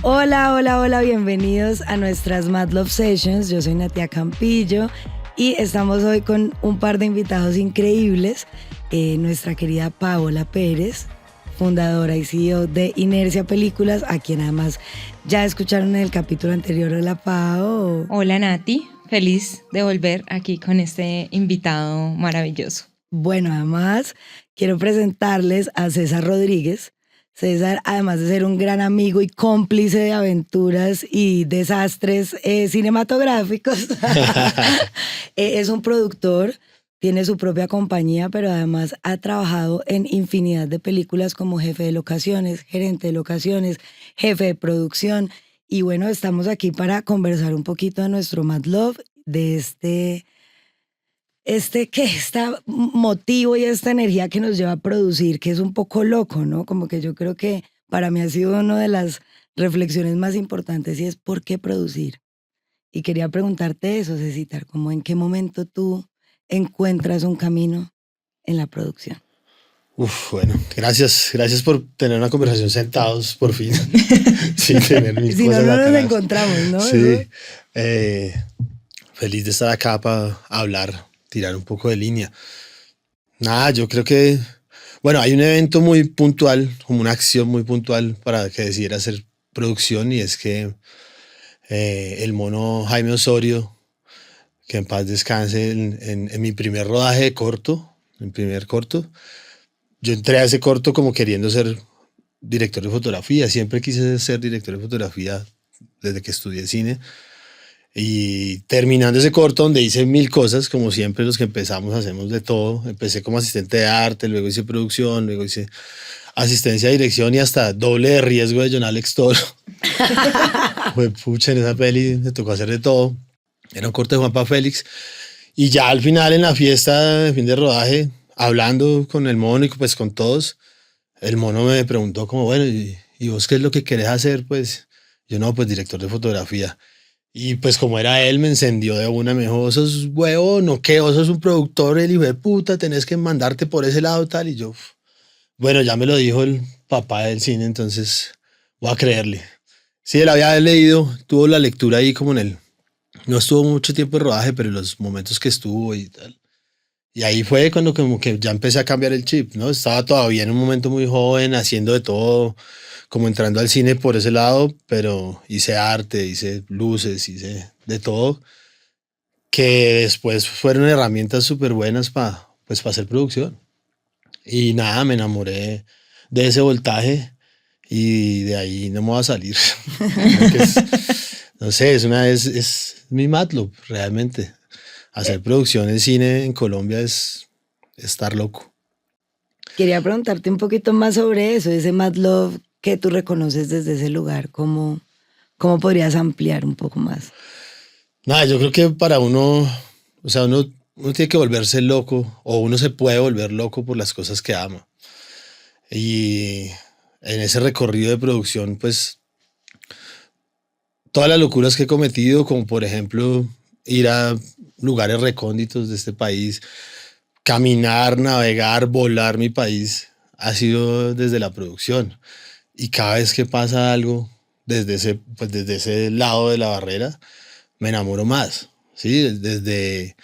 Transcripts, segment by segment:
Hola, hola, hola, bienvenidos a nuestras Mad Love Sessions. Yo soy Natia Campillo y estamos hoy con un par de invitados increíbles. Nuestra querida Paola Pérez, fundadora y CEO de Inercia Películas, a quien además ya escucharon en el capítulo anterior. Hola, Pao. Hola, Nati. Feliz de volver aquí con este invitado maravilloso. Bueno, además quiero presentarles a César Rodríguez. César, además de ser un gran amigo y cómplice de aventuras y desastres cinematográficos, es un productor, tiene su propia compañía, pero además ha trabajado en infinidad de películas como jefe de locaciones, gerente de locaciones, jefe de producción. Y bueno, estamos aquí para conversar un poquito de nuestro Mad Love, de este motivo y esta energía que nos lleva a producir, que es un poco loco, ¿no? Como que yo creo que para mí ha sido una de las reflexiones más importantes y es ¿por qué producir? Y quería preguntarte eso, Cecita, como en qué momento tú encuentras un camino en la producción. Bueno, gracias por tener una conversación sentados, por fin, sin tener mil Si no, cosas no nos atrás. encontramos, ¿no? Sí, feliz de estar acá para hablar, tirar un poco de línea. Nada, yo creo que, bueno, hay un evento muy puntual, como una acción muy puntual para que decidiera hacer producción, y es que el mono Jaime Osorio, que en paz descanse, en mi primer rodaje de corto, mi primer corto, yo entré a ese corto como queriendo ser director de fotografía. Siempre quise ser director de fotografía desde que estudié cine. Y terminando ese corto, donde hice mil cosas, como siempre los que empezamos hacemos de todo. Empecé como asistente de arte, luego hice producción, luego hice asistencia de dirección y hasta doble de riesgo de John Alex Toro. Fue pucha, en esa peli me tocó hacer de todo. Era un corto de Juanpa Félix. Y ya al final, en la fiesta de fin de rodaje, hablando con el mono y pues con todos, el mono me preguntó como, bueno, ¿y vos qué es lo que querés hacer? Pues yo no, pues director de fotografía. Y pues como era él, me encendió de una, me dijo, vos sos huevón, ¿no qué? Vos sos un productor, el hijo de puta, tenés que mandarte por ese lado tal. Y yo, bueno, ya me lo dijo el papá del cine, entonces voy a creerle. Sí, él había leído, tuvo la lectura ahí como en él. No estuvo mucho tiempo de rodaje, pero los momentos que estuvo y tal. Y ahí fue cuando como que ya empecé a cambiar el chip, ¿no? Estaba todavía en un momento muy joven, haciendo de todo, como entrando al cine por ese lado, pero hice arte, hice luces, hice de todo, que después fueron herramientas súper buenas para pues, pa hacer producción. Y nada, me enamoré de ese voltaje y de ahí no me voy a salir. No sé, es mi Matlob, realmente. Hacer producción en cine en Colombia es estar loco. Quería preguntarte un poquito más sobre eso, ese Mad Love que tú reconoces desde ese lugar, ¿cómo podrías ampliar un poco más? Nada, yo creo que para uno, o sea, uno tiene que volverse loco, o uno se puede volver loco por las cosas que ama. Y en ese recorrido de producción, pues, todas las locuras que he cometido, como por ejemplo ir a lugares recónditos de este país, caminar, navegar, volar mi país, ha sido desde la producción. Y cada vez que pasa algo desde ese lado de la barrera, me enamoro más. ¿Sí? Desde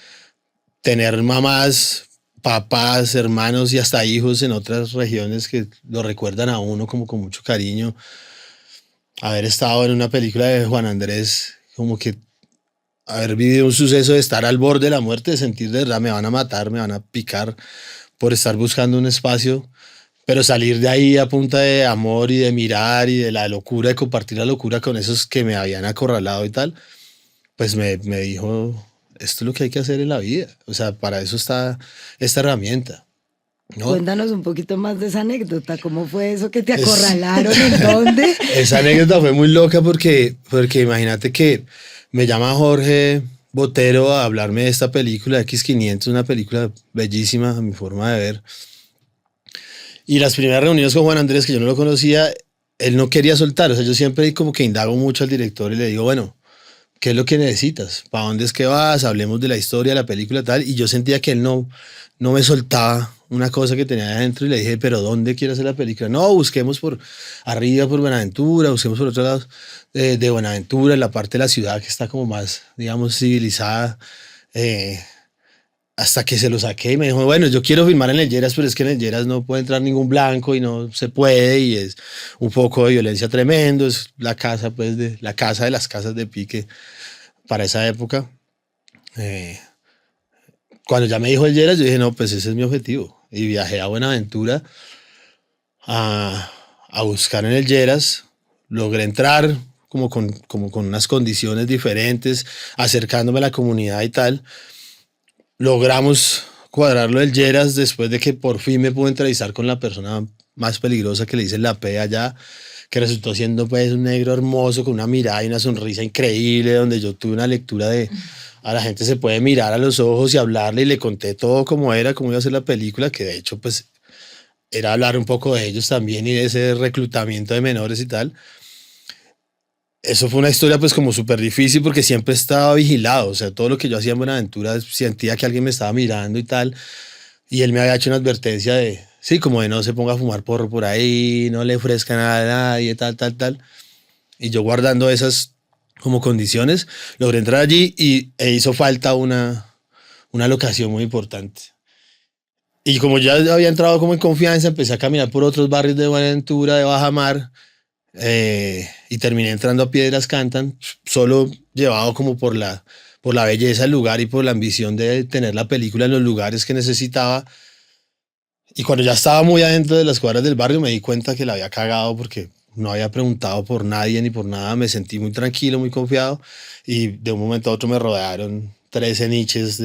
tener mamás, papás, hermanos y hasta hijos en otras regiones que lo recuerdan a uno como con mucho cariño. Haber estado en una película de Juan Andrés, como que haber vivido un suceso de estar al borde de la muerte, de sentir de verdad me van a matar, me van a picar por estar buscando un espacio, pero salir de ahí a punta de amor y de mirar y de la locura, de compartir la locura con esos que me habían acorralado y tal, pues me dijo, esto es lo que hay que hacer en la vida. O sea, para eso está esta herramienta, ¿no? Cuéntanos un poquito más de esa anécdota, ¿cómo fue eso que te Es- acorralaron? ¿En dónde? Esa anécdota fue muy loca porque imagínate que me llama Jorge Botero a hablarme de esta película X500, una película bellísima a mi forma de ver. Y las primeras reuniones con Juan Andrés, que yo no lo conocía, él no quería soltar. O sea, yo siempre como que indago mucho al director y le digo, bueno, ¿qué es lo que necesitas? ¿Para dónde es que vas? Hablemos de la historia de la película tal. Y yo sentía que él no me soltaba una cosa que tenía adentro y le dije, pero ¿dónde quiero hacer la película? No, busquemos por arriba, por Buenaventura, busquemos por otro lado de Buenaventura, en la parte de la ciudad que está como más, digamos, civilizada. Hasta que se lo saqué y me dijo, bueno, yo quiero filmar en el Lleras, pero es que en el Lleras no puede entrar ningún blanco y no se puede y es un poco de violencia tremendo, es la casa, pues, la casa de las casas de pique para esa época. Cuando ya me dijo el Lleras, yo dije, no, pues ese es mi objetivo. Y viajé a Buenaventura a buscar en el Lleras, logré entrar como con unas condiciones diferentes, acercándome a la comunidad y tal. Logramos cuadrarlo del Lleras después de que por fin me pude entrevistar con la persona más peligrosa que le dicen la P allá, que resultó siendo pues un negro hermoso con una mirada y una sonrisa increíble, donde yo tuve una lectura de a la gente se puede mirar a los ojos y hablarle, y le conté todo cómo era, cómo iba a ser la película, que de hecho pues era hablar un poco de ellos también y de ese reclutamiento de menores y tal. Eso fue una historia pues como súper difícil porque siempre estaba vigilado, o sea, todo lo que yo hacía en Buenaventura sentía que alguien me estaba mirando y tal, y él me había hecho una advertencia de, sí, como de no se ponga a fumar porro por ahí, no le ofrezca nada a nadie, tal, y yo guardando esas como condiciones, logré entrar allí e hizo falta una locación muy importante. Y como ya había entrado como en confianza, empecé a caminar por otros barrios de Buenaventura, de Bajamar, y terminé entrando a Piedras Cantan, solo llevado como por la belleza del lugar y por la ambición de tener la película en los lugares que necesitaba. Y cuando ya estaba muy adentro de las cuadras del barrio me di cuenta que la había cagado porque no había preguntado por nadie ni por nada, me sentí muy tranquilo, muy confiado, y de un momento a otro me rodearon 13 niches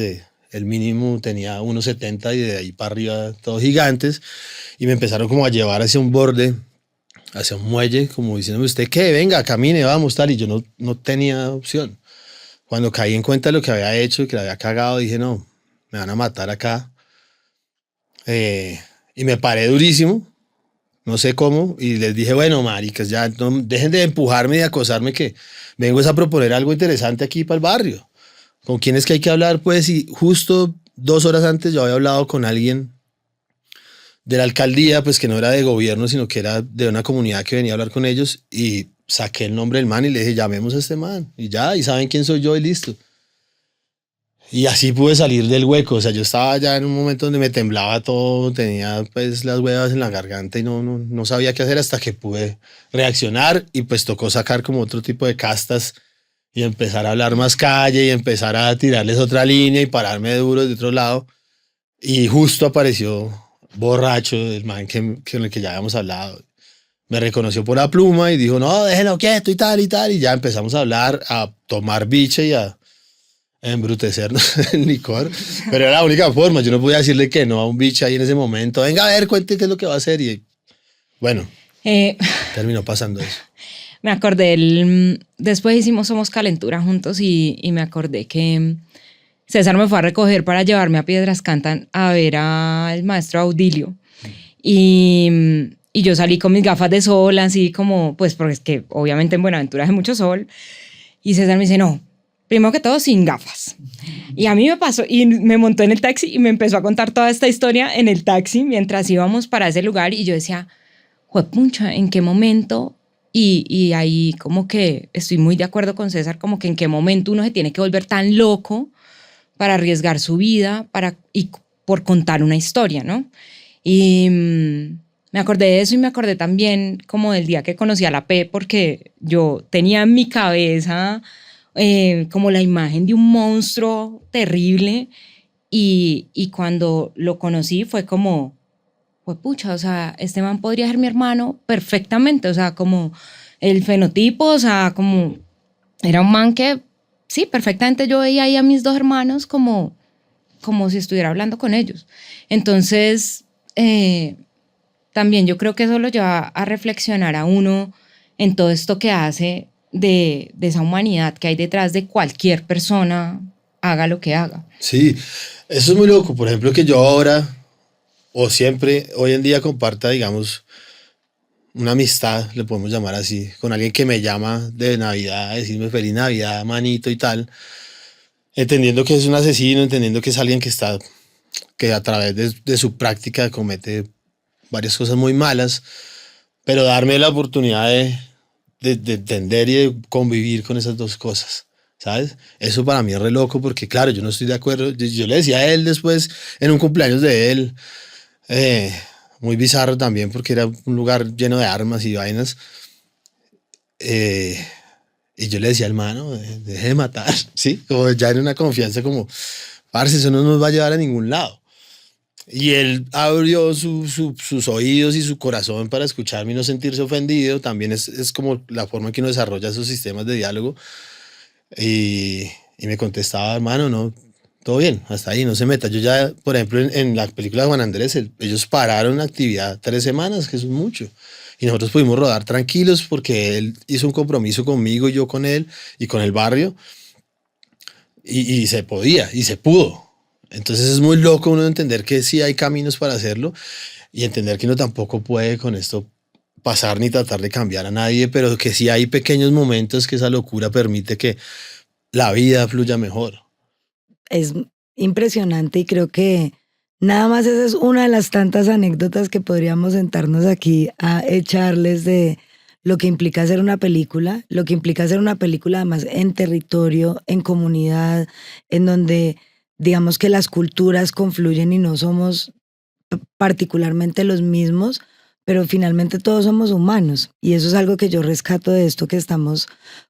el mínimo tenía 1,70 y de ahí para arriba todos gigantes, y me empezaron como a llevar hacia un borde, hacia un muelle, como diciéndome, ¿usted qué? Venga, camine, vamos, tal. Y yo no tenía opción. Cuando caí en cuenta de lo que había hecho y que la había cagado, dije, no, me van a matar acá. Y me paré durísimo, no sé cómo, y les dije, bueno, maricas, ya no, dejen de empujarme y de acosarme, que vengo a proponer algo interesante aquí para el barrio. ¿Con quién es que hay que hablar? Pues, y justo 2 horas antes yo había hablado con alguien de la alcaldía, pues que no era de gobierno, sino que era de una comunidad que venía a hablar con ellos, y saqué el nombre del man y le dije, llamemos a este man, y ya, y saben quién soy yo y listo. Y así pude salir del hueco, o sea, yo estaba ya en un momento donde me temblaba todo, tenía pues las huevas en la garganta y no sabía qué hacer hasta que pude reaccionar, y pues tocó sacar como otro tipo de castas y empezar a hablar más calle y empezar a tirarles otra línea y pararme duro de otro lado. Y justo apareció borracho, el man con el que ya habíamos hablado. Me reconoció por la pluma y dijo, no, déjenlo quieto y tal, y ya empezamos a hablar, a tomar biche y a embrutecernos el licor, pero era la única forma, yo no podía decirle que no a un biche ahí en ese momento, venga a ver, cuente qué es lo que va a hacer, y bueno, terminó pasando eso. Me acordé, después hicimos Somos Calentura juntos y me acordé que César me fue a recoger para llevarme a Piedras Cantan a ver al maestro Audilio. Y yo salí con mis gafas de sol, así como, pues porque es que obviamente en Buenaventura hace mucho sol. Y César me dice, no, primero que todo sin gafas. Y a mí me pasó, y me montó en el taxi y me empezó a contar toda esta historia en el taxi mientras íbamos para ese lugar. Y yo decía, juepucha, ¿en qué momento? Y ahí como que estoy muy de acuerdo con César, como que en qué momento uno se tiene que volver tan loco para arriesgar su vida y por contar una historia, ¿no? Y me acordé de eso y me acordé también como del día que conocí a la P, porque yo tenía en mi cabeza como la imagen de un monstruo terrible, y cuando lo conocí fue como, pues pucha, o sea, este man podría ser mi hermano perfectamente, o sea, como el fenotipo, o sea, como era un man que, sí, perfectamente yo veía ahí a mis 2 hermanos como si estuviera hablando con ellos. Entonces, también yo creo que eso lo lleva a reflexionar a uno en todo esto que hace de esa humanidad que hay detrás de cualquier persona, haga lo que haga. Sí, eso es muy loco, por ejemplo, que yo ahora, o siempre, hoy en día comparta, digamos, una amistad, le podemos llamar así, con alguien que me llama de Navidad, a decirme feliz Navidad, manito y tal, entendiendo que es un asesino, entendiendo que es alguien que está que a través de su práctica comete varias cosas muy malas, pero darme la oportunidad de entender y de convivir con esas dos cosas, ¿sabes? Eso para mí es re loco porque, claro, yo no estoy de acuerdo. Yo le decía a él después, en un cumpleaños de él, muy bizarro también porque era un lugar lleno de armas y vainas, y yo le decía, hermano, deje de matar, ¿sí? Como ya en una confianza como, parce, eso no nos va a llevar a ningún lado. Y él abrió sus oídos y su corazón para escucharme y no sentirse ofendido. También es como la forma en que uno desarrolla esos sistemas de diálogo. Y me contestaba, hermano, no, todo bien, hasta ahí, no se meta. Yo ya, por ejemplo, en la película de Juan Andrés, ellos pararon la actividad 3 semanas, que eso es mucho. Y nosotros pudimos rodar tranquilos porque él hizo un compromiso conmigo y yo con él y con el barrio. Y se podía, y se pudo. Entonces es muy loco uno entender que sí hay caminos para hacerlo y entender que uno tampoco puede con esto pasar ni tratar de cambiar a nadie, pero que sí hay pequeños momentos que esa locura permite que la vida fluya mejor. Es impresionante y creo que nada más esa es una de las tantas anécdotas que podríamos sentarnos aquí a echarles de lo que implica hacer una película, lo que implica hacer una película además en territorio, en comunidad, en donde digamos que las culturas confluyen y no somos particularmente los mismos, pero finalmente todos somos humanos. Y eso es algo que yo rescato de esto que estamos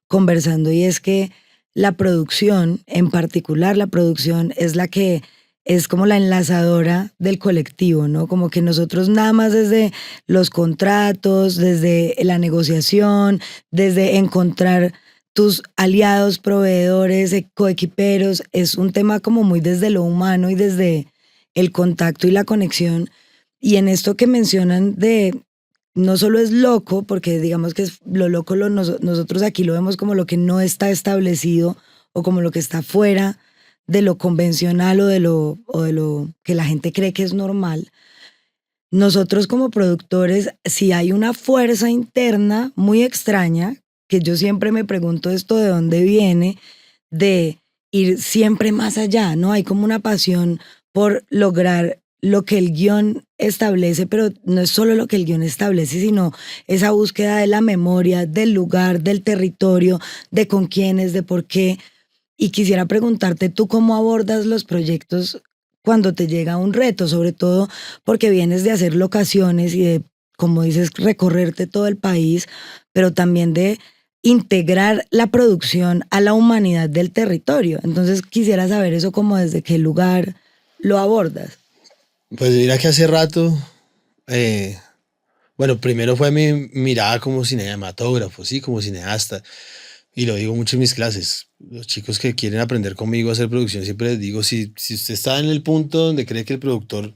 conversando y es que la producción, en particular la producción, es la que es como la enlazadora del colectivo, ¿no? Como que nosotros nada más desde los contratos, desde la negociación, desde encontrar tus aliados, proveedores, coequiperos, es un tema como muy desde lo humano y desde el contacto y la conexión. Y en esto que mencionan de, no solo es loco, porque digamos que es lo loco, nosotros aquí lo vemos como lo que no está establecido o como lo que está fuera de lo convencional o de lo que la gente cree que es normal. Nosotros como productores, si hay una fuerza interna muy extraña, que yo siempre me pregunto esto de dónde viene, de ir siempre más allá, ¿no? Hay como una pasión por lograr lo que el guión establece, pero no es solo lo que el guión establece, sino esa búsqueda de la memoria, del lugar, del territorio, de con quiénes, de por qué. Y quisiera preguntarte tú cómo abordas los proyectos cuando te llega un reto, sobre todo porque vienes de hacer locaciones y de, como dices, recorrerte todo el país, pero también de integrar la producción a la humanidad del territorio. Entonces quisiera saber eso como desde qué lugar lo abordas. Pues mira que hace rato, bueno, primero fue mi mirada como cinematógrafo, sí, como cineasta. Y lo digo mucho en mis clases. Los chicos que quieren aprender conmigo a hacer producción, siempre les digo, si usted está en el punto donde cree que el productor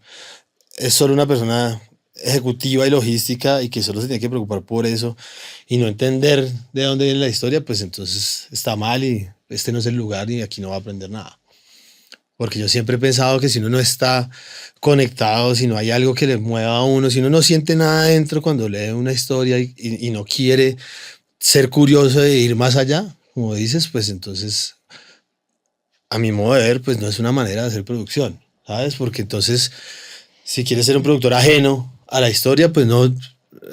es solo una persona ejecutiva y logística y que solo se tiene que preocupar por eso y no entender de dónde viene la historia, pues entonces está mal y este no es el lugar y aquí no va a aprender nada. Porque yo siempre he pensado que si uno no está conectado, si no hay algo que le mueva a uno, si uno no siente nada adentro cuando lee una historia y no quiere ser curioso de ir más allá, como dices, pues entonces, a mi modo de ver, pues no es una manera de hacer producción, ¿sabes? Porque entonces, si quieres ser un productor ajeno a la historia, pues no,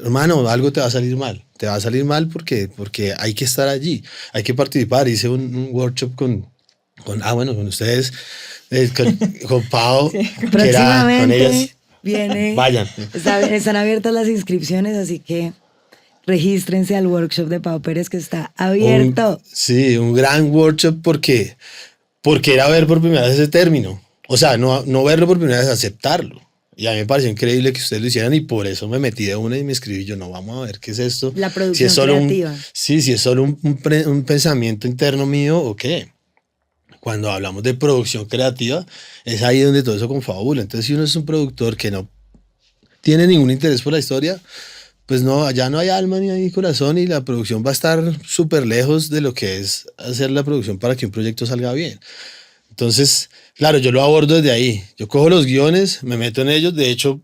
hermano, algo te va a salir mal. Te va a salir mal porque hay que estar allí, hay que participar. Hice un workshop con ustedes, con Pau, Sí. que era con ellas. Próximamente viene, Vayan. están abiertas las inscripciones, así que regístrense al workshop de Pau Pérez que está abierto. Sí, un gran workshop porque era ver por primera vez ese término. O sea, no verlo por primera vez, aceptarlo. Y a mí me pareció increíble que ustedes lo hicieran y por eso me metí de una y me escribí yo, no, vamos a ver qué es esto. La producción si es solo creativa. si es solo un pensamiento interno mío o qué. Cuando hablamos de producción creativa, es ahí donde todo eso confabula. Entonces, si uno es un productor que no tiene ningún interés por la historia, pues no, allá no hay alma ni hay corazón y la producción va a estar súper lejos de lo que es hacer la producción para que un proyecto salga bien. Entonces, claro, yo lo abordo desde ahí. Yo cojo los guiones, me meto en ellos. De hecho,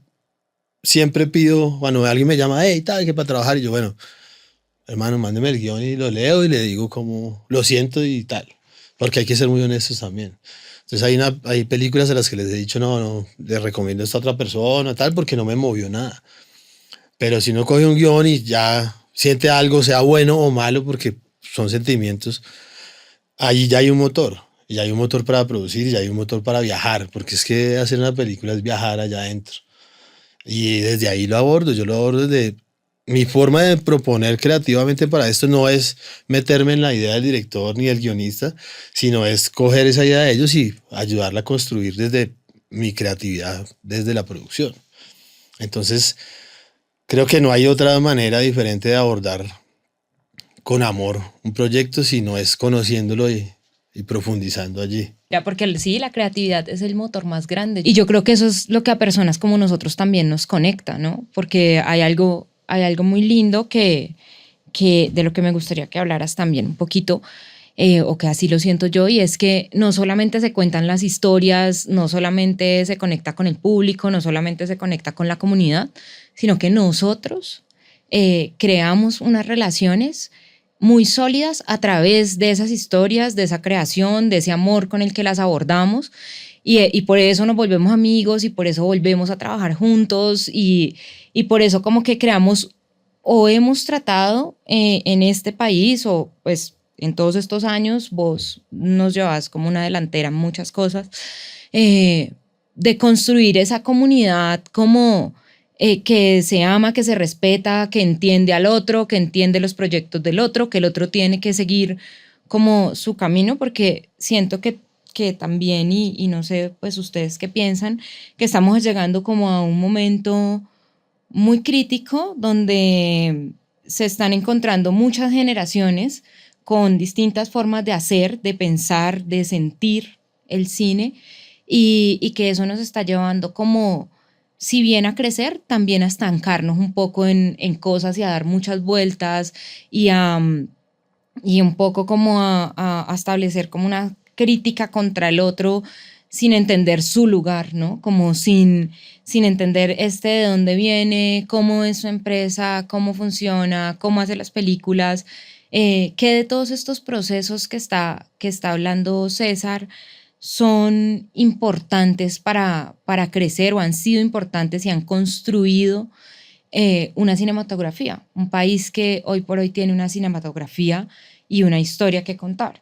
siempre pido, cuando alguien me llama, hey, tal, que para trabajar. Y yo, bueno, hermano, mándeme el guión y lo leo y le digo como lo siento y tal. Porque hay que ser muy honestos también. Entonces hay películas a las que les he dicho, no, les recomiendo a esta otra persona, tal, porque no me movió nada. Pero si uno coge un guión y ya siente algo, sea bueno o malo, porque son sentimientos, ahí ya hay un motor. Y ya hay un motor para producir, y ya hay un motor para viajar, porque es que hacer una película es viajar allá adentro. Y desde ahí lo abordo, yo lo abordo desde mi forma de proponer creativamente para esto no es meterme en la idea del director ni del guionista, sino es coger esa idea de ellos y ayudarla a construir desde mi creatividad, desde la producción. Entonces, creo que no hay otra manera diferente de abordar con amor un proyecto si no es conociéndolo y profundizando allí. Ya, porque sí, la creatividad es el motor más grande. Y yo creo que eso es lo que a personas como nosotros también nos conecta, ¿no? Porque hay algo muy lindo que de lo que me gustaría que hablaras también un poquito, o que así lo siento yo, y es que no solamente se cuentan las historias, no solamente se conecta con el público, no solamente se conecta con la comunidad, sino que nosotros creamos unas relaciones muy sólidas a través de esas historias, de esa creación, de ese amor con el que las abordamos, y por eso nos volvemos amigos y por eso volvemos a trabajar juntos y por eso como que creamos o hemos tratado en este país o pues en todos estos años, vos nos llevas como una delantera en muchas cosas, de construir esa comunidad como que se ama, que se respeta, que entiende al otro, que entiende los proyectos del otro, que el otro tiene que seguir como su camino, porque siento que también, y no sé, pues ustedes qué piensan, que estamos llegando como a un momento muy crítico donde se están encontrando muchas generaciones con distintas formas de hacer, de pensar, de sentir el cine y que eso nos está llevando como, si bien a crecer, también a estancarnos un poco en cosas y a dar muchas vueltas y un poco como a establecer como una crítica contra el otro sin entender su lugar, ¿no? Como sin entender de dónde viene, cómo es su empresa, cómo funciona, cómo hace las películas, qué de todos estos procesos que está hablando César son importantes para crecer o han sido importantes y han construido una cinematografía, un país que hoy por hoy tiene una cinematografía y una historia que contar.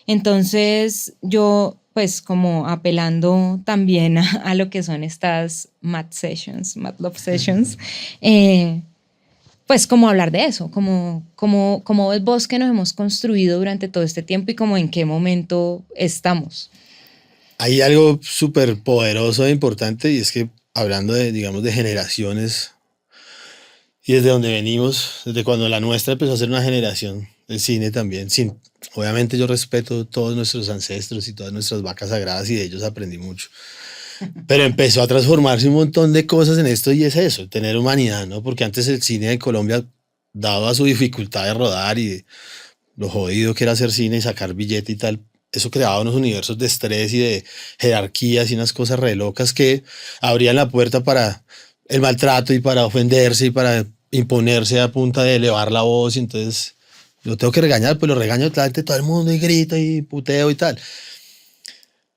Entonces yo, pues como apelando también a lo que son estas Mad Love Sessions, pues como hablar de eso, como ves vos que nos hemos construido durante todo este tiempo y como en qué momento estamos. Hay algo súper poderoso e importante y es que hablando de, digamos, de generaciones y desde donde venimos, desde cuando la nuestra empezó a ser una generación del cine también, obviamente yo respeto todos nuestros ancestros y todas nuestras vacas sagradas y de ellos aprendí mucho. Pero empezó a transformarse un montón de cosas en esto y es eso, tener humanidad, ¿no? Porque antes el cine de Colombia, dado a su dificultad de rodar y de lo jodido que era hacer cine y sacar billete y tal, eso creaba unos universos de estrés y de jerarquías y unas cosas re locas que abrían la puerta para el maltrato y para ofenderse y para imponerse a punta de elevar la voz y entonces lo tengo que regañar, pues lo regaño delante de todo el mundo y grito y puteo y tal.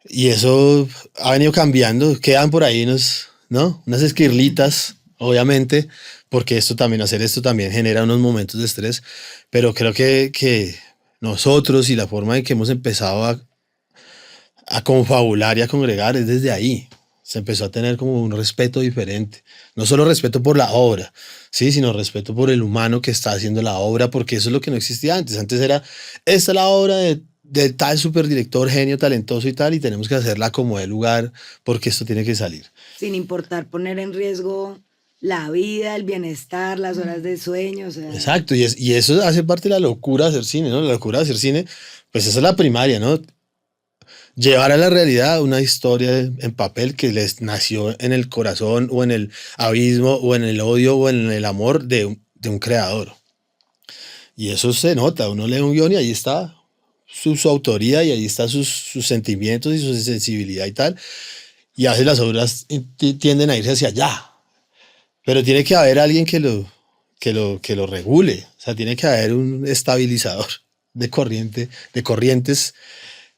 Y eso ha venido cambiando, quedan por ahí unas esquirlitas, obviamente, porque hacer esto también genera unos momentos de estrés, pero creo que nosotros y la forma en que hemos empezado a confabular y a congregar es desde ahí. Se empezó a tener como un respeto diferente. No solo respeto por la obra, ¿sí? Sino respeto por el humano que está haciendo la obra, porque eso es lo que no existía antes. Antes era, esta es la obra de tal superdirector, genio, talentoso y tal, y tenemos que hacerla como el lugar, porque esto tiene que salir. Sin importar poner en riesgo la vida, el bienestar, las horas de sueño. O sea. Exacto, y eso hace parte de la locura de hacer cine, ¿no? La locura de hacer cine, pues esa es la primaria, ¿no? Llevar a la realidad una historia en papel que les nació en el corazón o en el abismo o en el odio o en el amor de un creador. Y eso se nota, uno lee un guión y ahí está su autoría y ahí está sus sentimientos y su sensibilidad y tal. Y a veces las obras tienden a irse hacia allá. Pero tiene que haber alguien que lo regule. O sea, tiene que haber un estabilizador de corrientes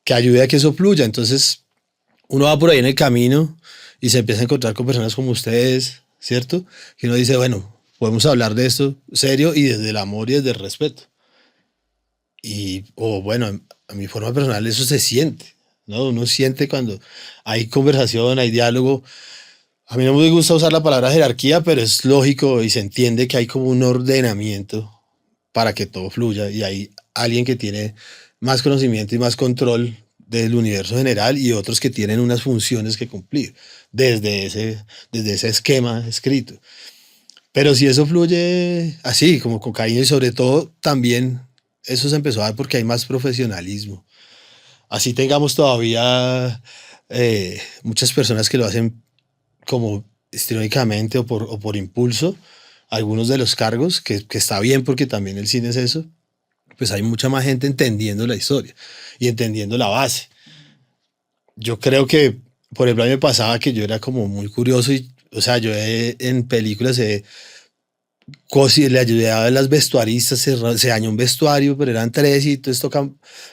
que ayude a que eso fluya. Entonces, uno va por ahí en el camino y se empieza a encontrar con personas como ustedes, ¿cierto? Que uno dice, bueno, podemos hablar de esto serio y desde el amor y desde el respeto. O bueno, a mi forma personal eso se siente, ¿no? Uno siente cuando hay conversación, hay diálogo. A mí no me gusta usar la palabra jerarquía, pero es lógico y se entiende que hay como un ordenamiento para que todo fluya y hay alguien que tiene más conocimiento y más control del universo general y otros que tienen unas funciones que cumplir desde ese esquema escrito. Pero si eso fluye así, como con cariño y sobre todo también eso se empezó a dar porque hay más profesionalismo. Así tengamos todavía muchas personas que lo hacen como histriónicamente o por impulso, algunos de los cargos, que está bien porque también el cine es eso, pues hay mucha más gente entendiendo la historia y entendiendo la base. Yo creo que, por ejemplo, a mí me pasaba que yo era como muy curioso y, o sea, en películas le ayudé a las vestuaristas, se dañó un vestuario, pero eran tres y entonces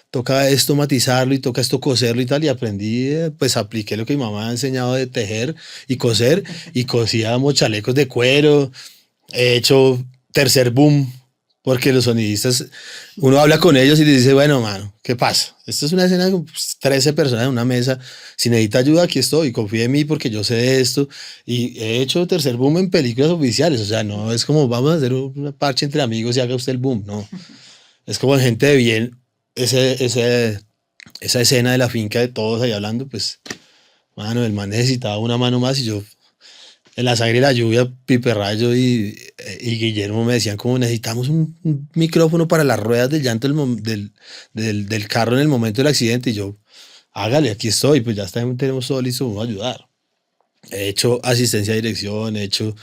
toca esto matizarlo y toca esto coserlo y tal, y aprendí, pues apliqué lo que mi mamá me ha enseñado de tejer y coser, y cosíamos chalecos de cuero, he hecho tercer boom, porque los sonidistas, uno habla con ellos y les dice, bueno, mano, ¿qué pasa? Esto es una escena con 13 personas en una mesa, si necesita ayuda, aquí estoy, confía en mí porque yo sé de esto, y he hecho tercer boom en películas oficiales, o sea, no es como vamos a hacer una parche entre amigos y haga usted el boom, no. Es como en gente de bien, esa escena de la finca de todos ahí hablando, pues, mano, el man necesitaba una mano más y yo en La Sangre y la Lluvia, Pipe Rayo y Guillermo me decían como necesitamos un micrófono para las ruedas del llanto del carro en el momento del accidente. Y yo, hágale, aquí estoy, pues ya tenemos todo listo, vamos a ayudar. He hecho asistencia de dirección, he hecho,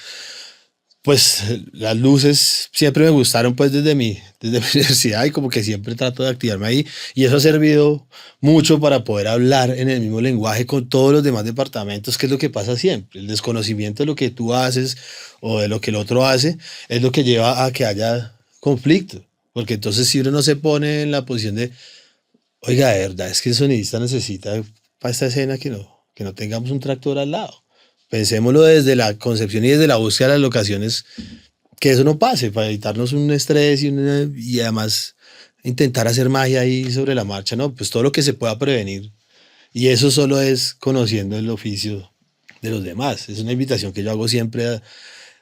pues las luces siempre me gustaron pues desde mi universidad y como que siempre trato de activarme ahí y eso ha servido mucho para poder hablar en el mismo lenguaje con todos los demás departamentos, que es lo que pasa siempre. El desconocimiento de lo que tú haces o de lo que el otro hace es lo que lleva a que haya conflicto, porque entonces si uno no se pone en la posición de, oiga, de verdad es que el sonidista necesita para esta escena que no tengamos un tractor al lado. Pensémoslo desde la concepción y desde la búsqueda de las locaciones, que eso no pase, para evitarnos un estrés y además intentar hacer magia ahí sobre la marcha, ¿no? Pues todo lo que se pueda prevenir. Y eso solo es conociendo el oficio de los demás. Es una invitación que yo hago siempre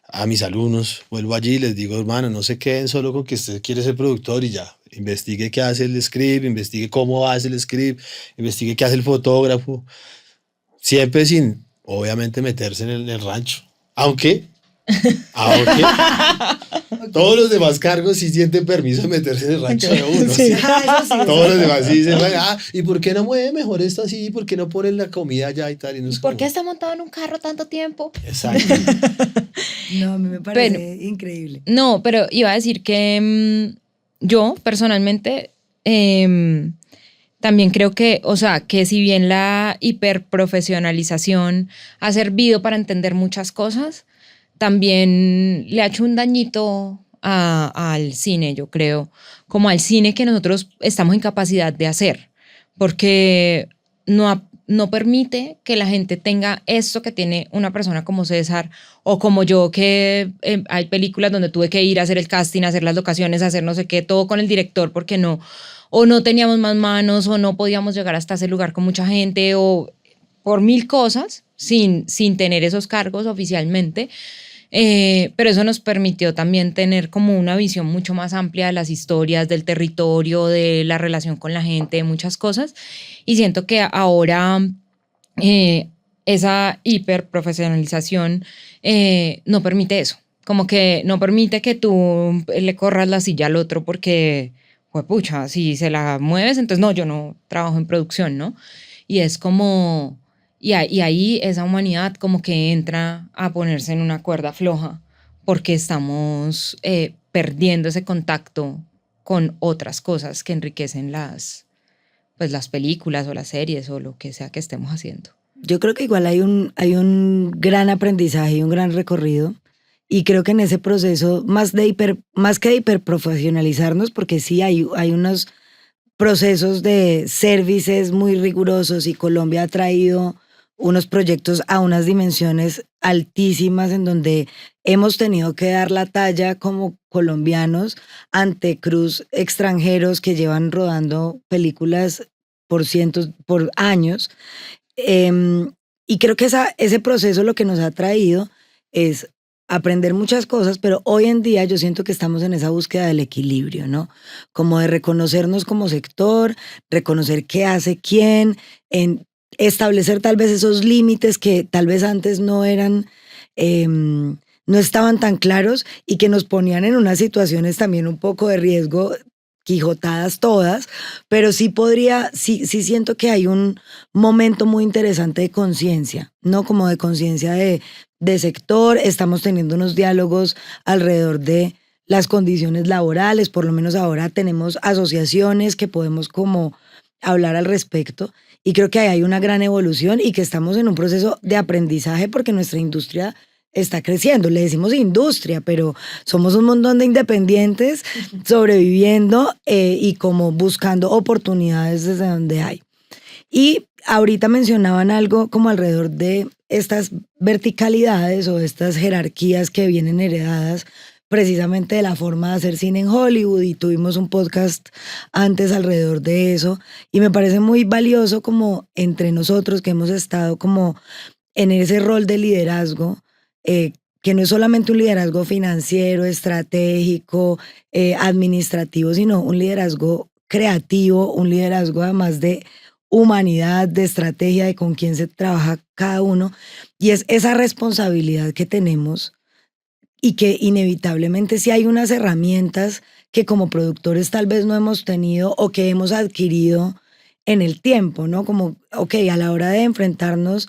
a mis alumnos. Vuelvo allí y les digo, hermano, no se queden solo con que usted quiere ser productor y ya. Investigue qué hace el script, investigue cómo hace el script, investigue qué hace el fotógrafo. Siempre sin obviamente meterse en el rancho. Aunque todos los demás cargos sí sienten permiso de meterse en el rancho de uno. Sí. ¿Sí? Todos los demás sí dicen, ¿y por qué no mueve mejor esto así? ¿Por qué no ponen la comida allá y tal? Y no es ¿Por qué como... está montado en un carro tanto tiempo? Exacto. No, a mí me parece increíble. No, pero iba a decir que yo personalmente también creo que, o sea, que si bien la hiperprofesionalización ha servido para entender muchas cosas, también le ha hecho un dañito al cine, yo creo, como al cine que nosotros estamos en capacidad de hacer, porque no permite que la gente tenga esto que tiene una persona como César o como yo, que hay películas donde tuve que ir a hacer el casting, hacer las locaciones, hacer no sé qué, todo con el director porque no teníamos más manos o no podíamos llegar hasta ese lugar con mucha gente o por mil cosas sin tener esos cargos oficialmente. Pero eso nos permitió también tener como una visión mucho más amplia de las historias, del territorio, de la relación con la gente, de muchas cosas. Y siento que ahora esa hiperprofesionalización no permite eso. Como que no permite que tú le corras la silla al otro porque, pues pucha, si se la mueves, entonces no, yo no trabajo en producción, ¿no? Y es como... Y ahí esa humanidad como que entra a ponerse en una cuerda floja porque estamos perdiendo ese contacto con otras cosas que enriquecen las películas o las series o lo que sea que estemos haciendo. Yo creo que igual hay un gran aprendizaje y un gran recorrido. Y creo que en ese proceso, más que de hiperprofesionalizarnos, porque sí hay unos procesos de services muy rigurosos y Colombia ha traído unos proyectos a unas dimensiones altísimas en donde hemos tenido que dar la talla como colombianos ante crews extranjeros que llevan rodando películas por años. Y creo que ese proceso lo que nos ha traído es aprender muchas cosas, pero hoy en día yo siento que estamos en esa búsqueda del equilibrio, ¿no? Como de reconocernos como sector, reconocer qué hace quién, en establecer tal vez esos límites que tal vez antes no eran, no estaban tan claros y que nos ponían en unas situaciones también un poco de riesgo, quijotadas todas, pero sí siento que hay un momento muy interesante de conciencia, ¿no? Como de conciencia de sector, estamos teniendo unos diálogos alrededor de las condiciones laborales, por lo menos ahora tenemos asociaciones que podemos como hablar al respecto y creo que ahí hay una gran evolución y que estamos en un proceso de aprendizaje porque nuestra industria está creciendo. Le decimos industria, pero somos un montón de independientes sobreviviendo y como buscando oportunidades desde donde hay. Y ahorita mencionaban algo como alrededor de estas verticalidades o estas jerarquías que vienen heredadas precisamente de la forma de hacer cine en Hollywood y tuvimos un podcast antes alrededor de eso y me parece muy valioso como entre nosotros que hemos estado como en ese rol de liderazgo, que no es solamente un liderazgo financiero, estratégico, administrativo, sino un liderazgo creativo, un liderazgo además de humanidad, de estrategia, de con quién se trabaja cada uno. Y es esa responsabilidad que tenemos y que inevitablemente sí hay unas herramientas que como productores tal vez no hemos tenido o que hemos adquirido en el tiempo, ¿no? Como, ok, a la hora de enfrentarnos,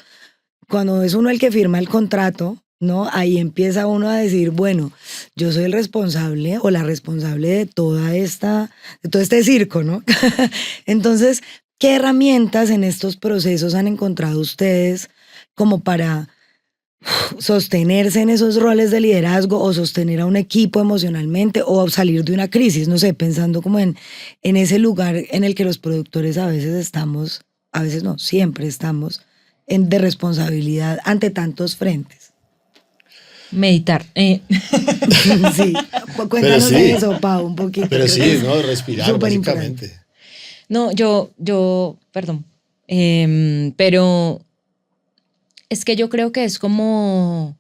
cuando es uno el que firma el contrato, ¿no? Ahí empieza uno a decir, bueno, yo soy el responsable o la responsable de todo este circo, ¿no? Entonces, ¿qué herramientas en estos procesos han encontrado ustedes como para sostenerse en esos roles de liderazgo o sostener a un equipo emocionalmente o salir de una crisis? No sé, pensando como en ese lugar en el que los productores a veces estamos, a veces no, siempre estamos de responsabilidad ante tantos frentes. Meditar. Sí, cuéntanos sí, de eso, Pau, un poquito. Pero Creo sí, que es ¿no? Respirar, súper básicamente. importante. No, perdón. Pero es que yo creo que es como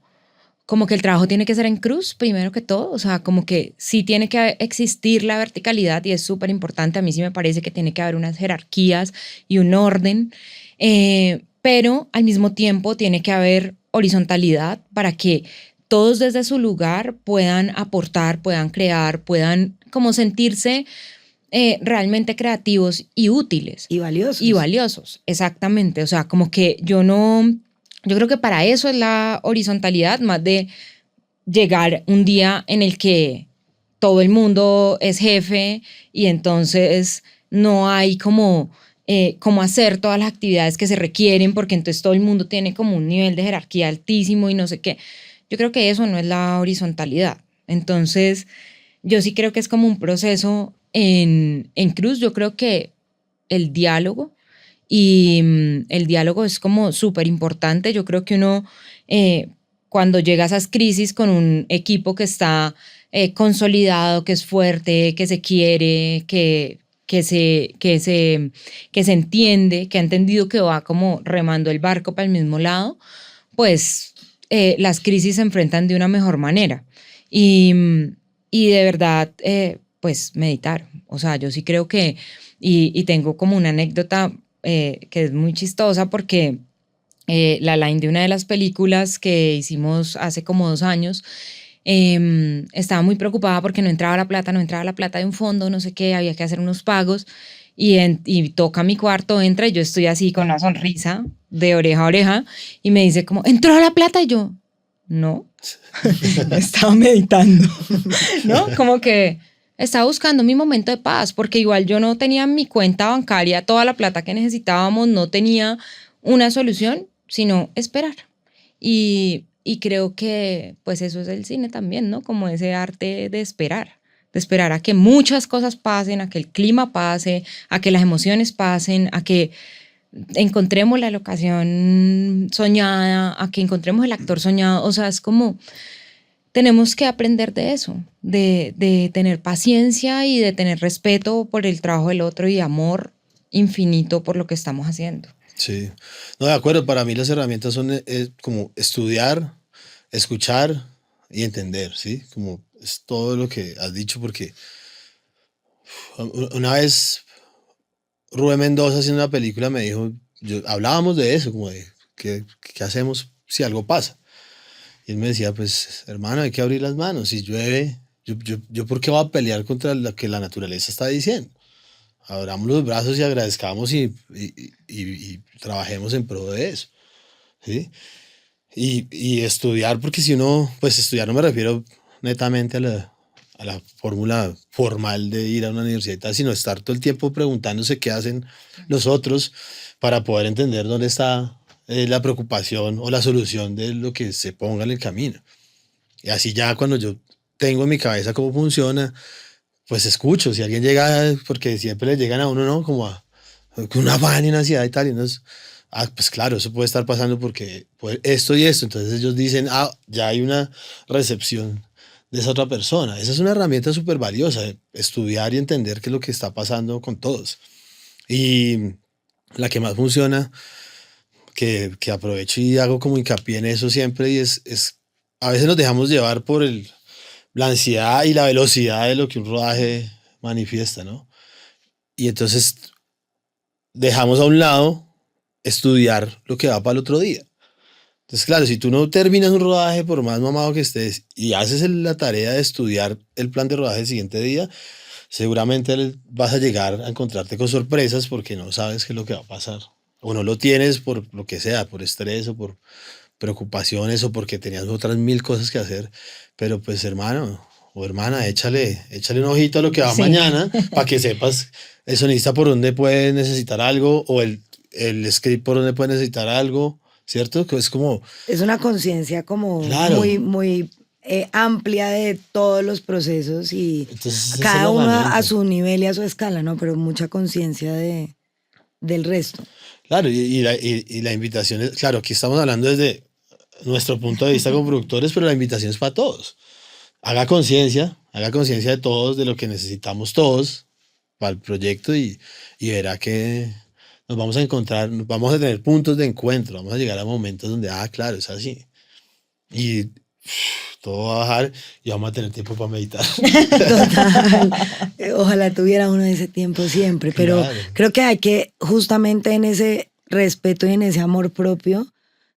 que el trabajo tiene que ser en cruz, primero que todo. O sea, como que sí tiene que existir la verticalidad y es súper importante. A mí sí me parece que tiene que haber unas jerarquías y un orden. Pero al mismo tiempo tiene que haber horizontalidad para que todos desde su lugar puedan aportar, puedan crear, puedan como sentirse realmente creativos y útiles. Y valiosos. Y valiosos, exactamente. O sea, como que yo creo que para eso es la horizontalidad, más de llegar un día en el que todo el mundo es jefe y entonces no hay como hacer todas las actividades que se requieren porque entonces todo el mundo tiene como un nivel de jerarquía altísimo y no sé qué. Yo creo que eso no es la horizontalidad. Entonces, yo sí creo que es como un proceso en Cruz. Yo creo que el diálogo el diálogo es como súper importante. Yo creo que uno, cuando llega a esas crisis con un equipo que está consolidado, que es fuerte, que se quiere, que se entiende, que ha entendido que va como remando el barco para el mismo lado, pues las crisis se enfrentan de una mejor manera. Y de verdad, pues meditar. O sea, yo sí creo que, y tengo como una anécdota que es muy chistosa porque la line de una de las películas que hicimos hace como 2 años, estaba muy preocupada porque no entraba la plata de un fondo, no sé qué, había que hacer unos pagos y toca mi cuarto, entra y yo estoy así con una sonrisa de oreja a oreja y me dice como, ¿entró la plata? Y yo, no, estaba meditando, ¿no? Como que estaba buscando mi momento de paz porque igual yo no tenía en mi cuenta bancaria toda la plata que necesitábamos, no tenía una solución, sino esperar. Y creo que pues eso es el cine también, ¿no? Como ese arte de esperar a que muchas cosas pasen, a que el clima pase, a que las emociones pasen, a que encontremos la locación soñada, a que encontremos el actor soñado. O sea, es como, tenemos que aprender de eso, de tener paciencia y de tener respeto por el trabajo del otro y amor infinito por lo que estamos haciendo. Sí, no, de acuerdo, para mí las herramientas son como estudiar, escuchar y entender, ¿sí? Como es todo lo que has dicho, porque una vez Rubén Mendoza haciendo una película me dijo, hablábamos de eso, como de qué hacemos si algo pasa. Y él me decía, pues hermano, hay que abrir las manos, si llueve, yo ¿por qué voy a pelear contra lo que la naturaleza está diciendo? Abramos los brazos y agradezcamos y trabajemos en pro de eso, ¿sí? Y estudiar, porque si uno, pues estudiar no me refiero netamente a la fórmula formal de ir a una universidad y tal, sino estar todo el tiempo preguntándose qué hacen los otros para poder entender dónde está la preocupación o la solución de lo que se ponga en el camino. Y así ya cuando yo tengo en mi cabeza cómo funciona, pues escucho. Si alguien llega, porque siempre le llegan a uno, ¿no? Como con una afán y una ansiedad y tal, y uno es, pues claro, eso puede estar pasando porque pues, esto y esto. Entonces ellos dicen, ya hay una recepción de esa otra persona. Esa es una herramienta súper valiosa, estudiar y entender qué es lo que está pasando con todos. Y la que más funciona, que aprovecho y hago como hincapié en eso siempre, y es a veces nos dejamos llevar por la ansiedad y la velocidad de lo que un rodaje manifiesta, ¿no? Y entonces dejamos a un lado estudiar lo que va para el otro día. Entonces, claro, si tú no terminas un rodaje, por más mamado que estés, y haces la tarea de estudiar el plan de rodaje el siguiente día, seguramente vas a llegar a encontrarte con sorpresas porque no sabes qué es lo que va a pasar. O no lo tienes por lo que sea, por estrés o por preocupaciones o porque tenías otras 1000 cosas que hacer. Pero pues hermano o hermana, échale un ojito a lo que va mañana para que sepas el sonista por dónde puede necesitar algo o el script por dónde puede necesitar algo, ¿cierto? Que es como... Es una conciencia como Claro. muy amplia de todos los procesos y Entonces, cada uno a su nivel y a su escala, ¿no? Pero mucha conciencia del resto. Claro, y la invitación es, claro, aquí estamos hablando desde nuestro punto de vista como productores, pero la invitación es para todos. Haga conciencia de todos, de lo que necesitamos todos para el proyecto y verá que nos vamos a encontrar, vamos a tener puntos de encuentro, vamos a llegar a momentos donde, claro, es así. Y todo va a bajar y vamos a tener tiempo para meditar. Total. Ojalá tuviera uno ese tiempo siempre, pero claro, creo que hay que justamente en ese respeto y en ese amor propio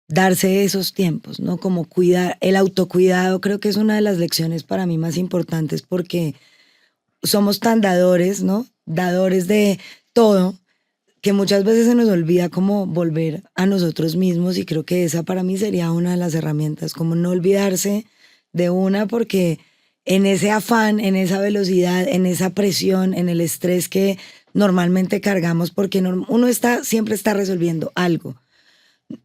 darse esos tiempos, ¿no? Como cuidar, el autocuidado creo que es una de las lecciones para mí más importantes porque somos tan dadores, ¿no? Dadores de todo, que muchas veces se nos olvida como volver a nosotros mismos y creo que esa para mí sería una de las herramientas, como no olvidarse de una porque en ese afán, en esa velocidad, en esa presión, en el estrés que normalmente cargamos porque uno siempre está resolviendo algo.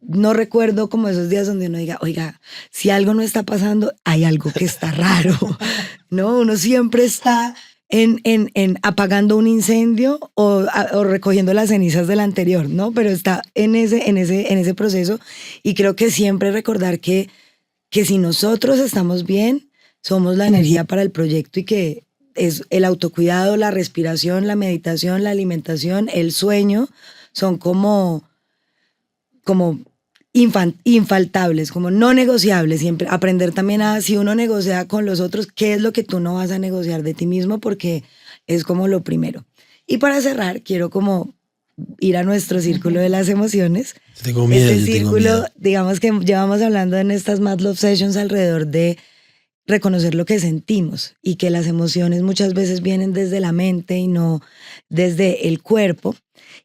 No recuerdo como esos días donde uno diga, oiga, si algo no está pasando, hay algo que está raro, ¿no? Uno siempre está en apagando un incendio o recogiendo las cenizas del anterior, ¿no? Pero está en ese proceso y creo que siempre recordar que si nosotros estamos bien, somos la energía para el proyecto y que es el autocuidado, la respiración, la meditación, la alimentación, el sueño, son como infaltables, como no negociables. Siempre aprender también a, si uno negocia con los otros, qué es lo que tú no vas a negociar de ti mismo, porque es como lo primero. Y para cerrar, quiero como ir a nuestro círculo de las emociones. Tengo miedo, este círculo, digamos que llevamos hablando en estas Mad Love Sessions alrededor de reconocer lo que sentimos y que las emociones muchas veces vienen desde la mente y no desde el cuerpo.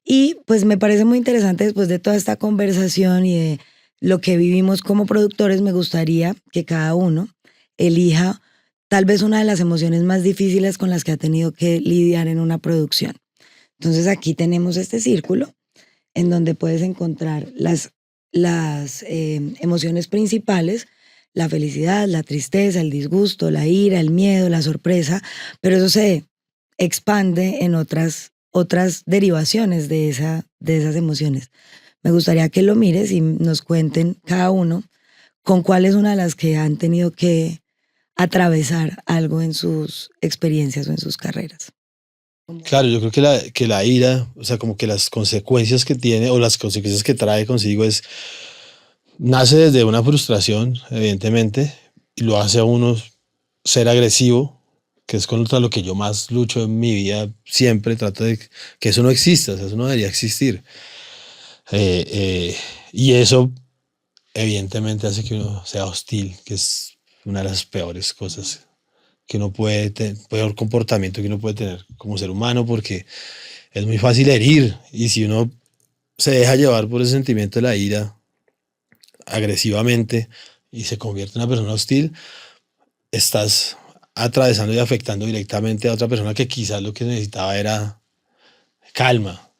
Y pues me parece muy interesante después de toda esta conversación y de lo que vivimos como productores, me gustaría que cada uno elija tal vez una de las emociones más difíciles con las que ha tenido que lidiar en una producción. Entonces aquí tenemos este círculo en donde puedes encontrar las emociones principales, la felicidad, la tristeza, el disgusto, la ira, el miedo, la sorpresa, pero eso se expande en otras otras derivaciones de esas emociones. Me gustaría que lo mires y nos cuenten cada uno con cuál es una de las que han tenido que atravesar algo en sus experiencias o en sus carreras. Claro, yo creo que la ira, o sea, como que las consecuencias que tiene o las consecuencias que trae consigo nace desde una frustración, evidentemente, y lo hace a uno ser agresivo, que es contra lo que yo más lucho en mi vida, siempre trato de que eso no exista, o sea, eso no debería existir. Y eso, evidentemente, hace que uno sea hostil, que es una de las peores cosas que uno puede tener, peor comportamiento que uno puede tener como ser humano, porque es muy fácil herir, y si uno se deja llevar por ese sentimiento de la ira agresivamente y se convierte en una persona hostil, estás atravesando y afectando directamente a otra persona que quizás lo que necesitaba era calma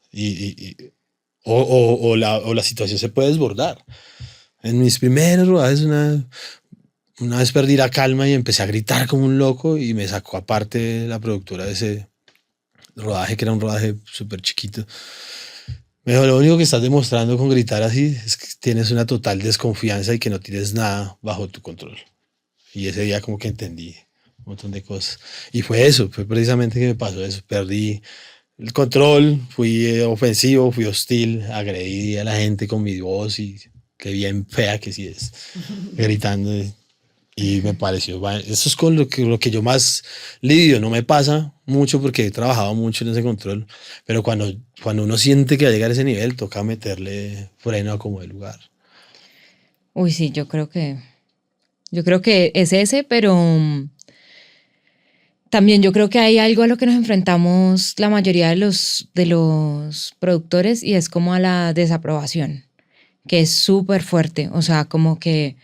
o la situación se puede desbordar. En mis primeros rodajes una vez perdí la calma y empecé a gritar como un loco y me sacó aparte la productora de ese rodaje, que era un rodaje súper chiquito. Me dijo, lo único que estás demostrando con gritar así es que tienes una total desconfianza y que no tienes nada bajo tu control. Y ese día como que entendí un montón de cosas. Y fue eso, fue precisamente que me pasó eso. Perdí el control, fui ofensivo, fui hostil, agredí a la gente con mi voz y qué bien fea que sí es, gritando. Y me pareció, eso es con lo que yo más lidio. No me pasa mucho porque he trabajado mucho en ese control, pero cuando uno siente que va a llegar a ese nivel, toca meterle freno a como de lugar. Uy, sí, yo creo que es ese, pero también yo creo que hay algo a lo que nos enfrentamos la mayoría de los productores y es como a la desaprobación, que es súper fuerte. O sea, como que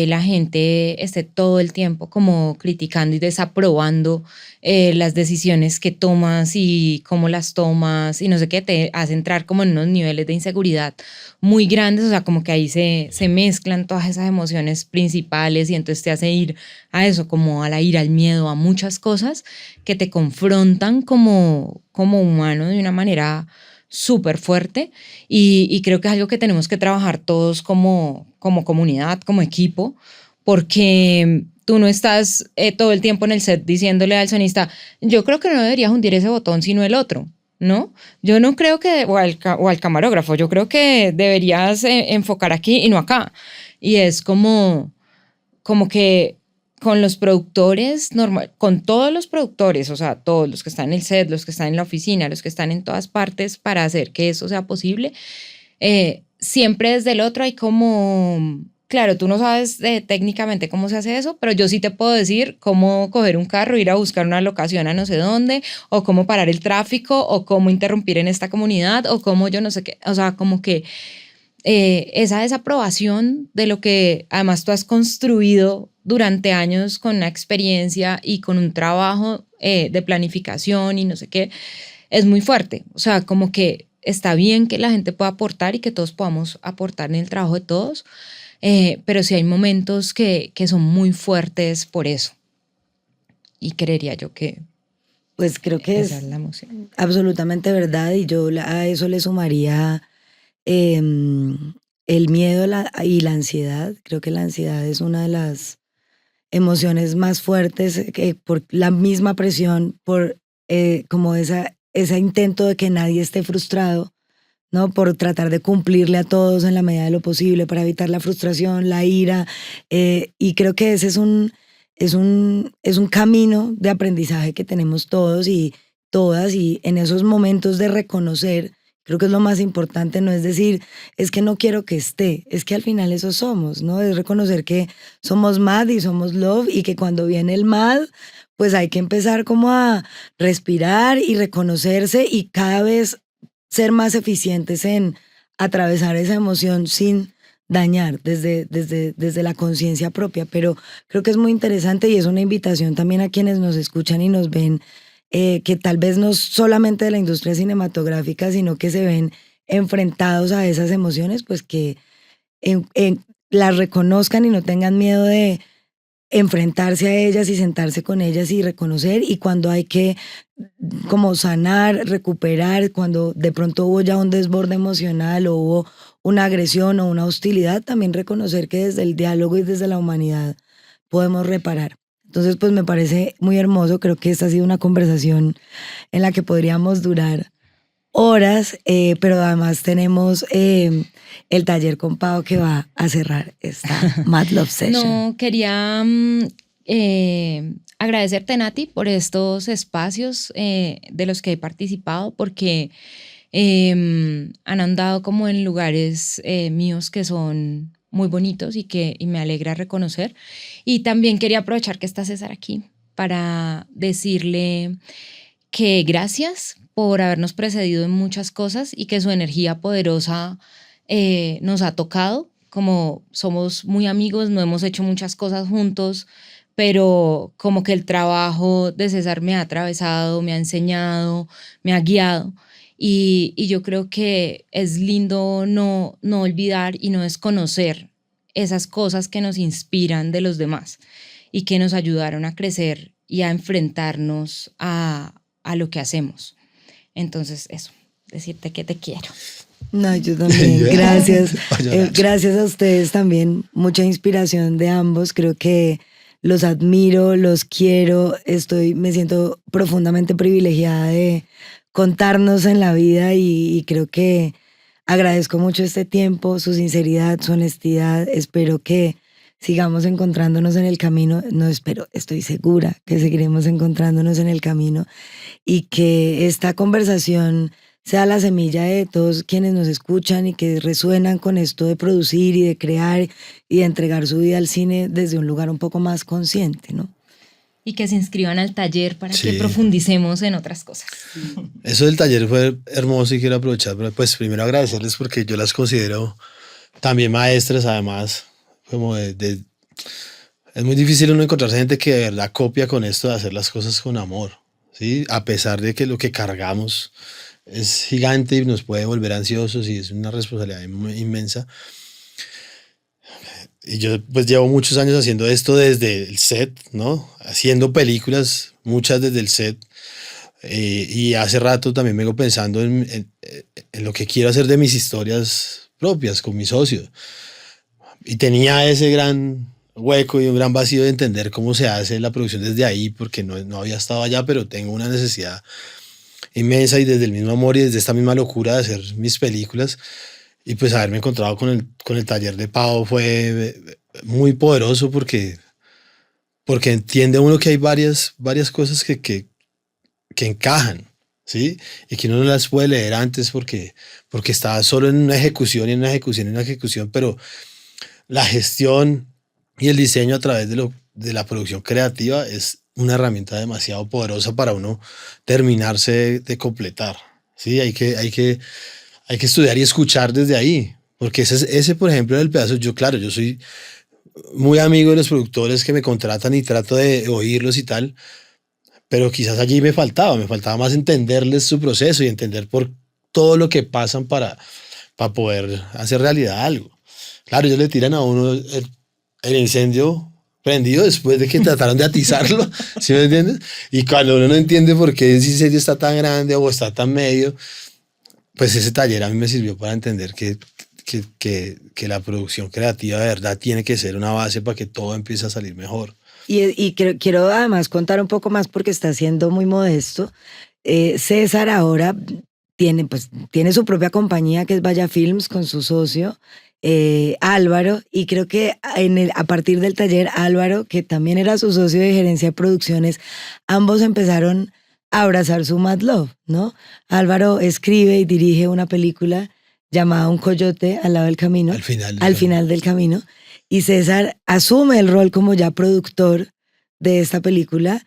la gente esté todo el tiempo como criticando y desaprobando las decisiones que tomas y cómo las tomas y no sé qué, te hace entrar como en unos niveles de inseguridad muy grandes, o sea, como que ahí se mezclan todas esas emociones principales y entonces te hace ir a eso, como a la ira, al miedo, a muchas cosas que te confrontan como humano de una manera súper fuerte y creo que es algo que tenemos que trabajar todos como comunidad, como equipo, porque tú no estás todo el tiempo en el set diciéndole al sonista, yo creo que no deberías hundir ese botón sino el otro, ¿no? Yo no creo que, o al camarógrafo, yo creo que deberías enfocar aquí y no acá. Y es como que con los productores, con todos los productores, o sea, todos los que están en el set, los que están en la oficina, los que están en todas partes para hacer que eso sea posible, siempre desde el otro hay como, claro, tú no sabes técnicamente cómo se hace eso, pero yo sí te puedo decir cómo coger un carro, ir a buscar una locación a no sé dónde, o cómo parar el tráfico, o cómo interrumpir en esta comunidad, o cómo yo no sé qué, o sea, como que esa desaprobación de lo que además tú has construido durante años con una experiencia y con un trabajo de planificación y no sé qué, es muy fuerte. O sea, como que está bien que la gente pueda aportar y que todos podamos aportar en el trabajo de todos, pero sí hay momentos que son muy fuertes por eso. Y creería yo que pues creo que esa es la emoción. absolutamente verdad y yo a eso le sumaría el miedo y la ansiedad. Creo que la ansiedad es una de las emociones más fuertes que por la misma presión, por como ese intento de que nadie esté frustrado, ¿no? Por tratar de cumplirle a todos en la medida de lo posible para evitar la frustración, la ira. Y creo que ese es un camino de aprendizaje que tenemos todos y todas. Y en esos momentos de reconocer, creo que es lo más importante, no es decir, es que no quiero que esté, es que al final eso somos, ¿no? Es reconocer que somos mad y somos love y que cuando viene el mad, pues hay que empezar como a respirar y reconocerse y cada vez ser más eficientes en atravesar esa emoción sin dañar desde la conciencia propia. Pero creo que es muy interesante y es una invitación también a quienes nos escuchan y nos ven, que tal vez no solamente de la industria cinematográfica, sino que se ven enfrentados a esas emociones, pues que las reconozcan y no tengan miedo de enfrentarse a ellas y sentarse con ellas y reconocer, y cuando hay que como sanar, recuperar, cuando de pronto hubo ya un desborde emocional o hubo una agresión o una hostilidad, también reconocer que desde el diálogo y desde la humanidad podemos reparar. Entonces, pues me parece muy hermoso. Creo que esta ha sido una conversación en la que podríamos durar horas, pero además tenemos el taller con Pau que va a cerrar esta Mad Love Session. No, quería agradecerte, Nati, por estos espacios de los que he participado, porque han andado como en lugares míos que son muy bonitos y me alegra reconocer. Y también quería aprovechar que está César aquí para decirle que gracias por habernos precedido en muchas cosas y que su energía poderosa nos ha tocado. Como somos muy amigos, no hemos hecho muchas cosas juntos, pero como que el trabajo de César me ha atravesado, me ha enseñado, me ha guiado. Y yo creo que es lindo no olvidar y no desconocer esas cosas que nos inspiran de los demás y que nos ayudaron a crecer y a enfrentarnos a lo que hacemos. Entonces, eso, decirte que te quiero. No, yo también, gracias. Gracias a ustedes también, mucha inspiración de ambos. Creo que los admiro, los quiero, me siento profundamente privilegiada de contarnos en la vida y creo que agradezco mucho este tiempo, su sinceridad, su honestidad. Espero que sigamos encontrándonos en el camino. No espero, estoy segura que seguiremos encontrándonos en el camino y que esta conversación sea la semilla de todos quienes nos escuchan y que resuenan con esto de producir y de crear y de entregar su vida al cine desde un lugar un poco más consciente, ¿no? Y que se inscriban al taller para que profundicemos en otras cosas. Eso del taller fue hermoso y quiero aprovechar, pues primero agradecerles porque yo las considero también maestras, además, como es muy difícil uno encontrarse gente que de verdad copia con esto de hacer las cosas con amor, ¿sí? A pesar de que lo que cargamos es gigante y nos puede volver ansiosos y es una responsabilidad inmensa. Y yo pues llevo muchos años haciendo esto desde el set, ¿no? Haciendo películas, muchas desde el set. Y hace rato también vengo pensando en lo que quiero hacer de mis historias propias con mi socio. Y tenía ese gran hueco y un gran vacío de entender cómo se hace la producción desde ahí, porque no había estado allá, pero tengo una necesidad inmensa y desde el mismo amor y desde esta misma locura de hacer mis películas. Y pues haberme encontrado con el taller de Pau fue muy poderoso porque entiende uno que hay varias cosas que encajan, ¿sí? Y que uno no las puede leer antes porque está solo en una ejecución y en una ejecución y en una ejecución, pero la gestión y el diseño a través de la producción creativa es una herramienta demasiado poderosa para uno terminarse de completar, ¿sí? Hay que estudiar y escuchar desde ahí, porque ese por ejemplo, del pedazo, yo soy muy amigo de los productores que me contratan y trato de oírlos y tal, pero quizás allí me faltaba más entenderles su proceso y entender por todo lo que pasan para poder hacer realidad algo. Claro, ellos le tiran a uno el incendio prendido después de que trataron de atizarlo, ¿sí me entiendes? Y cuando uno no entiende por qué ese incendio está tan grande o está tan medio, pues ese taller a mí me sirvió para entender que la producción creativa de verdad tiene que ser una base para que todo empiece a salir mejor. Y quiero además contar un poco más porque está siendo muy modesto. César ahora tiene su propia compañía que es Vaya Films con su socio Álvaro, y creo que a partir del taller Álvaro, que también era su socio de gerencia de producciones, ambos empezaron a abrazar su Mad Love, ¿no? Álvaro escribe y dirige una película llamada Un coyote al lado del camino. Al final del camino. Y César asume el rol como ya productor de esta película.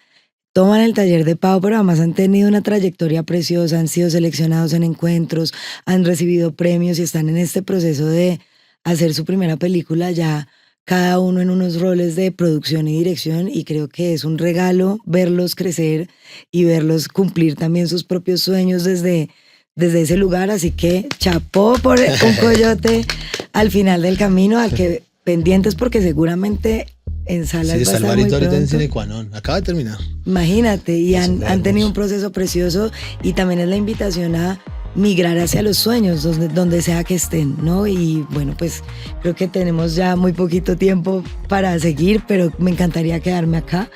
Toman el taller de Pau, pero además han tenido una trayectoria preciosa, han sido seleccionados en encuentros, han recibido premios y están en este proceso de hacer su primera película ya cada uno en unos roles de producción y dirección, y creo que es un regalo verlos crecer y verlos cumplir también sus propios sueños desde ese lugar. Así que chapó por Un coyote al final del camino, al que pendientes porque seguramente en salas Sí, va a está estar muy Alvarito ahorita en pronto. Cine Qua Non. Acaba de terminar. Imagínate, y Súper han tenido un hermoso. proceso precioso y también es la invitación a migrar hacia los sueños, donde sea que estén, ¿no? Y bueno, pues creo que tenemos ya muy poquito tiempo para seguir, pero me encantaría quedarme acá.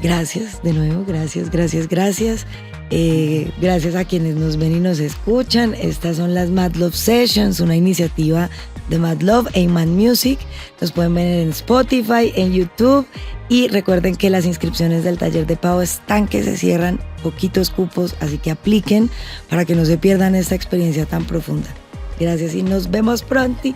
Gracias de nuevo, gracias. Gracias a quienes nos ven y nos escuchan. Estas son las Mad Love Sessions, una iniciativa de Mad Love e Iman Music. Nos pueden ver en Spotify, en YouTube. Y recuerden que las inscripciones del taller de Pau están que se cierran, poquitos cupos, así que apliquen para que no se pierdan esta experiencia tan profunda. Gracias y nos vemos pronto.